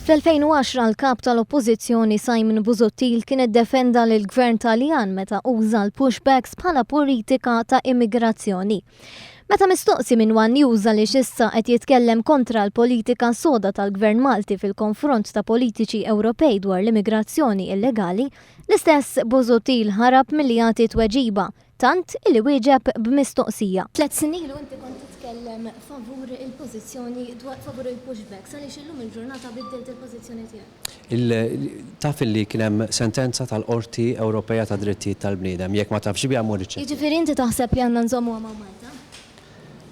Fl-2010 l-kap tal-Oppożizzjoni Simon Busuttil kien iddefenda lill-Gvern Taljan meta uża l-pushbacks bħala politika ta' immigrazzjoni. Meta mistoqsi minn One News għaliex issa qed jitkellem kontra l-politika soda tal-Gvern Malti fil-konfront ta' politiċi Ewropej dwar l-immigrazzjoni illegali, l-istess Busuttil ħarab milli jagħti tweġiba, tant illi wieġeb b'mistoqsija. 3 snin ilu inti kont titkellem favur il-pożizzjoni dwar favur il-pushbacks għaliex illum il-ġurnata biddilt il-pożizzjoni tiegħek. Taf li kien hemm sentenza tal-Qorti Ewropea ta' Drittijiet tal-Bniedem, jekk ma tafx biha mmur iċċekkja. Jiġifieri inti taħseb li għandna nżommuha ma' Malta?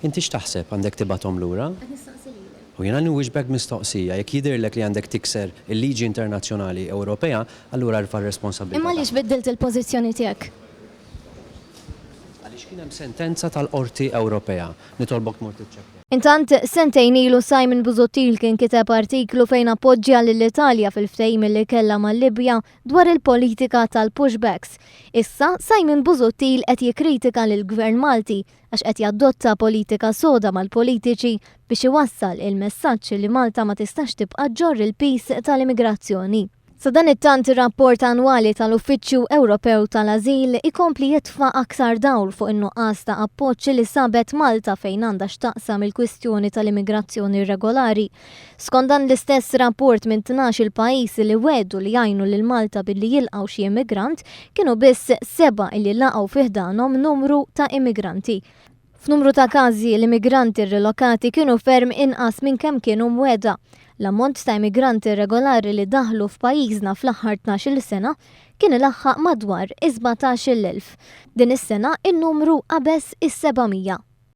Inti x'taħseb għandek tibgħathom lura? Qed nistaqsi lilek. U jiena nwieġbek mistoqsija, jekk jidhirlek li għandek tikser il-liġi internazzjonali Ewropea, allura rfa' responsabilità. Imma għaliex biddilt il-pożizzjoni tiegħek? Għaliex kien hemm sentenza tal-Qorti Ewropea. Nitolbok tmur tiċċekkja. Intant sentejn ilu Simon Busuttil kien kiteb artiklu fejn appoġġja lill-Italja fil-ftehim li kellha mal-Libja dwar il-politika tal-pushbacks. Issa Simon Busuttil qed jikkritika lill-Gvern Malti għax qed jadotta politika soda mal-politiċi biex iwassal il-messaġġ li Malta ma tistax tibqa' ġorr il-pis tal-immigrazzjoni. Sa dan it-tant ir-rapport annwali tal-Uffiċċju Ewropew tal-Ażil ikompli jitfa' aktar dawl fuq in-nuqqas ta' appoġġ li sabet Malta fejn għandha x'taqsam il-kwistjoni tal-immigrazzjoni irregolari. Skont dan l-istess rapport minn 12 il-pajjiż li wedu li jgħinu lil Malta billi jilqgħu xi immigrant, kienu biss 7 li laqgħu fih danhom numru ta' immigranti. F'numru ta' każi l-immigranti rrilokati kienu ferm inqas minn kemm kienu mweda. L-ammont ta' immigranti regolari li daħlu f'pajjiżna fl-aħħar 12-il sena kien ilaħħaq madwar 17,000. Din is-sena in-numru qabeż is-700.